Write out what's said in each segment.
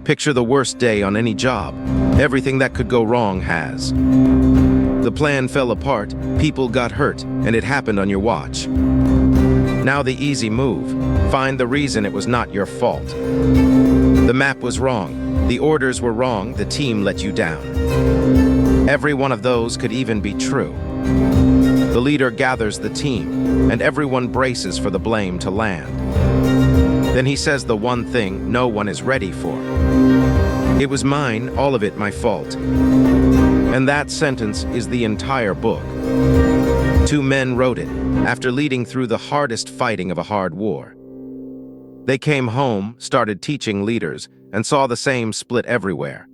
Picture the worst day on any job. Everything that could go wrong has. The plan fell apart, people got hurt, and it happened on your watch. Now the easy move. Find the reason it was not your fault. The map was wrong, the orders were wrong, the team let you down. Every one of those could even be true. The leader gathers the team, and everyone braces for the blame to land. Then he says the one thing no one is ready for. It was mine, all of it my fault. And that sentence is the entire book. Two men wrote it, after leading through the hardest fighting of a hard war. They came home, started teaching leaders, and saw the same split everywhere.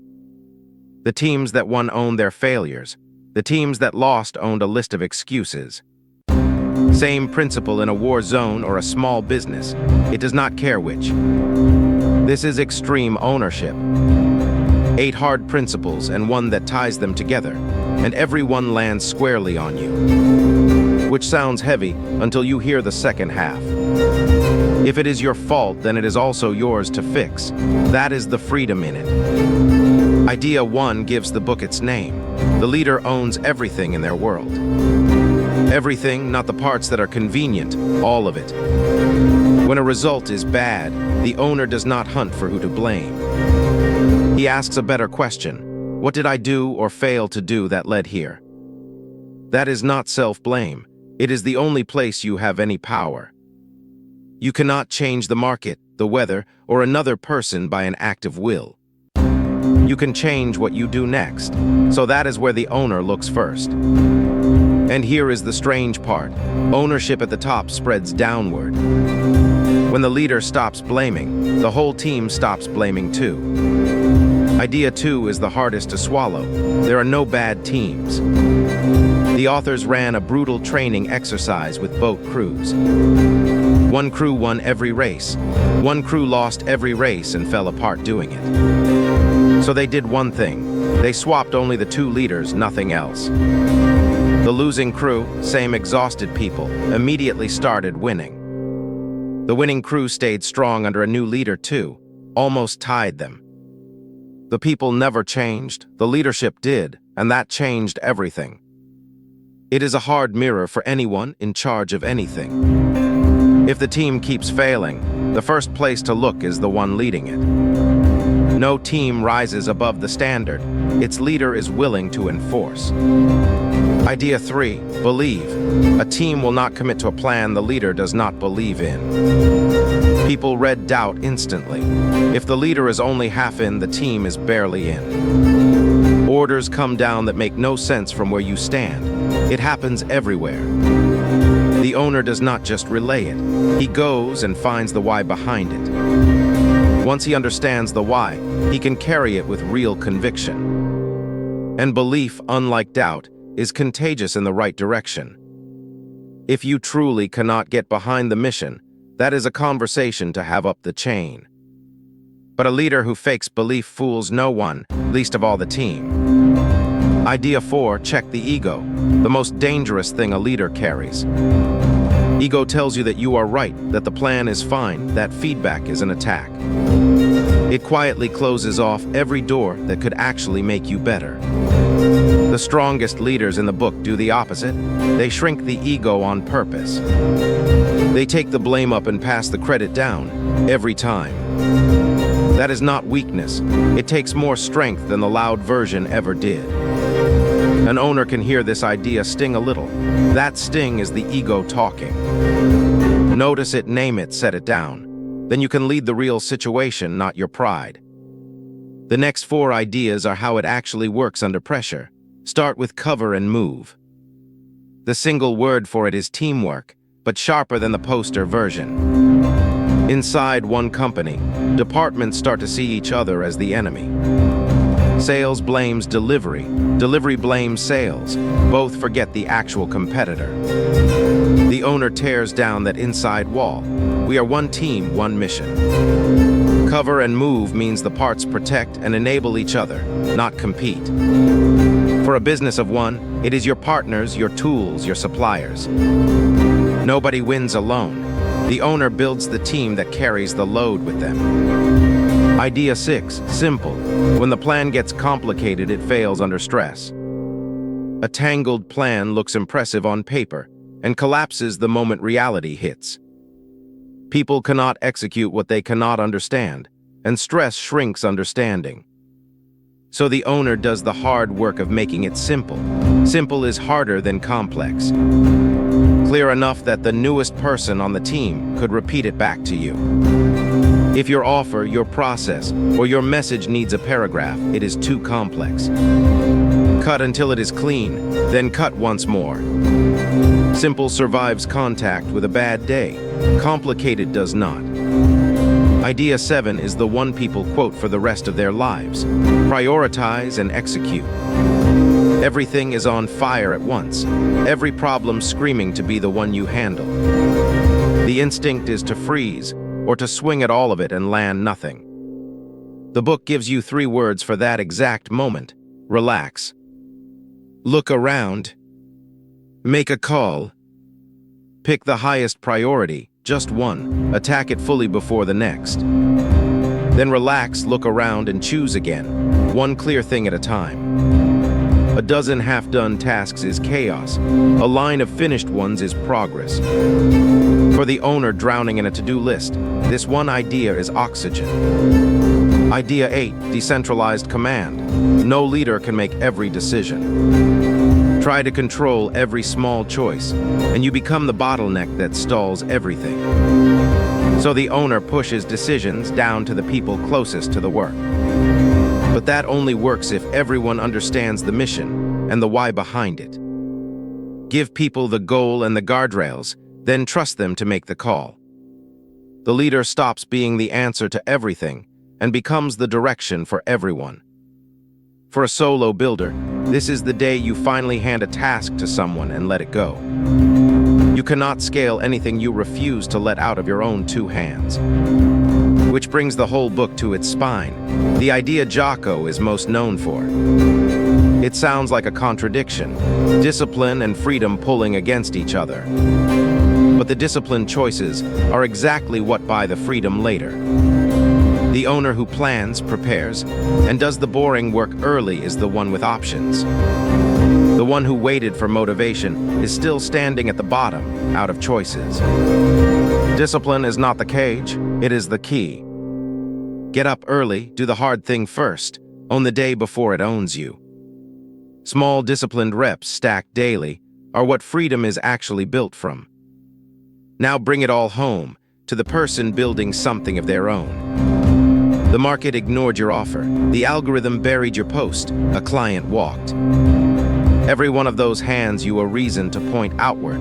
The teams that won owned their failures. The teams that lost owned a list of excuses. Same principle in a war zone or a small business. It does not care which. This is extreme ownership. 8 hard principles and one that ties them together, and everyone lands squarely on you. Which sounds heavy until you hear the second half. If it is your fault, then it is also yours to fix. That is the freedom in it. Idea 1 gives the book its name. The leader owns everything in their world. Everything, not the parts that are convenient, all of it. When a result is bad, the owner does not hunt for who to blame. He asks a better question. What did I do or fail to do that led here? That is not self-blame. It is the only place you have any power. You cannot change the market, the weather, or another person by an act of will. You can change what you do next, so that is where the owner looks first. And here is the strange part. Ownership at the top spreads downward. When the leader stops blaming, the whole team stops blaming too. Idea 2 is the hardest to swallow. There are no bad teams. The authors ran a brutal training exercise with boat crews. One crew won every race. One crew lost every race and fell apart doing it. So they did one thing. They swapped only the 2 leaders, nothing else. The losing crew, same exhausted people, immediately started winning. The winning crew stayed strong under a new leader too, almost tied them. The people never changed, the leadership did, and that changed everything. It is a hard mirror for anyone in charge of anything. If the team keeps failing, the first place to look is the one leading it. No team rises above the standard. Its leader is willing to enforce. Idea 3, believe. A team will not commit to a plan the leader does not believe in. People read doubt instantly. If the leader is only half in, the team is barely in. Orders come down that make no sense from where you stand. It happens everywhere. The owner does not just relay it. He goes and finds the why behind it. Once he understands the why, he can carry it with real conviction. And belief, unlike doubt, is contagious in the right direction. If you truly cannot get behind the mission, that is a conversation to have up the chain. But a leader who fakes belief fools no one, least of all the team. Idea 4, check the ego, the most dangerous thing a leader carries. Ego tells you that you are right, that the plan is fine, that feedback is an attack. It quietly closes off every door that could actually make you better. The strongest leaders in the book do the opposite. They shrink the ego on purpose. They take the blame up and pass the credit down, every time. That is not weakness. It takes more strength than the loud version ever did. An owner can hear this idea sting a little. That sting is the ego talking. Notice it, name it, set it down. Then you can lead the real situation, not your pride. The next 4 ideas are how it actually works under pressure. Start with cover and move. The single word for it is teamwork, but sharper than the poster version. Inside one company, departments start to see each other as the enemy. Sales blames delivery, delivery blames sales. Both forget the actual competitor. The owner tears down that inside wall. We are one team, one mission. Cover and move means the parts protect and enable each other, not compete. For a business of one, it is your partners, your tools, your suppliers. Nobody wins alone. The owner builds the team that carries the load with them. Idea 6, simple. When the plan gets complicated, it fails under stress. A tangled plan looks impressive on paper and collapses the moment reality hits. People cannot execute what they cannot understand, and stress shrinks understanding. So the owner does the hard work of making it simple. Simple is harder than complex. Clear enough that the newest person on the team could repeat it back to you. If your offer, your process, or your message needs a paragraph, it is too complex. Cut until it is clean, then cut once more. Simple survives contact with a bad day. Complicated does not. Idea 7 is the one people quote for the rest of their lives. Prioritize and execute. Everything is on fire at once. Every problem screaming to be the one you handle. The instinct is to freeze, or to swing at all of it and land nothing. The book gives you 3 words for that exact moment. Relax. Look around. Make a call. Pick the highest priority, just one. Attack it fully before the next. Then relax, look around, and choose again. One clear thing at a time. A dozen half-done tasks is chaos. A line of finished ones is progress. For the owner drowning in a to-do list, this one idea is oxygen. Idea 8, Decentralized Command. No leader can make every decision. Try to control every small choice, and you become the bottleneck that stalls everything. So the owner pushes decisions down to the people closest to the work. But that only works if everyone understands the mission and the why behind it. Give people the goal and the guardrails, then trust them to make the call. The leader stops being the answer to everything and becomes the direction for everyone. For a solo builder, this is the day you finally hand a task to someone and let it go. You cannot scale anything you refuse to let out of your own 2 hands. Which brings the whole book to its spine, the idea Jocko is most known for. It sounds like a contradiction, discipline and freedom pulling against each other. But the disciplined choices are exactly what buy the freedom later. The owner who plans, prepares, and does the boring work early is the one with options. The one who waited for motivation is still standing at the bottom, out of choices. Discipline is not the cage, it is the key. Get up early, do the hard thing first, own the day before it owns you. Small disciplined reps stacked daily are what freedom is actually built from. Now bring it all home to the person building something of their own. The market ignored your offer. The algorithm buried your post. A client walked. Every one of those hands you a reason to point outward.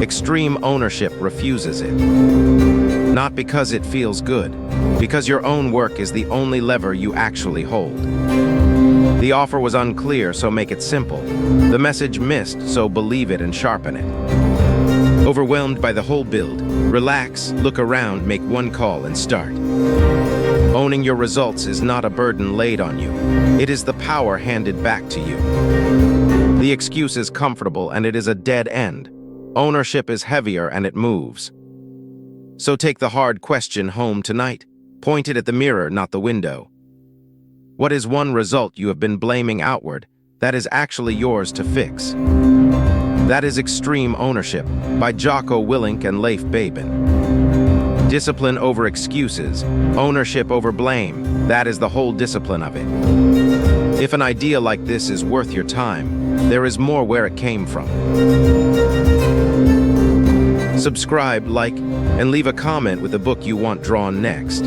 Extreme ownership refuses it. Not because it feels good, because your own work is the only lever you actually hold. The offer was unclear, so make it simple. The message missed, so believe it and sharpen it. Overwhelmed by the whole build, relax, look around, make one call and start. Owning your results is not a burden laid on you. It is the power handed back to you. The excuse is comfortable and it is a dead end. Ownership is heavier and it moves. So take the hard question home tonight. Point it at the mirror, not the window. What is one result you have been blaming outward that is actually yours to fix? That is Extreme Ownership by Jocko, Willink, and Leif Babin. Discipline over excuses, ownership over blame, that is the whole discipline of it. If an idea like this is worth your time, there is more where it came from. Subscribe, like, and leave a comment with the book you want drawn next.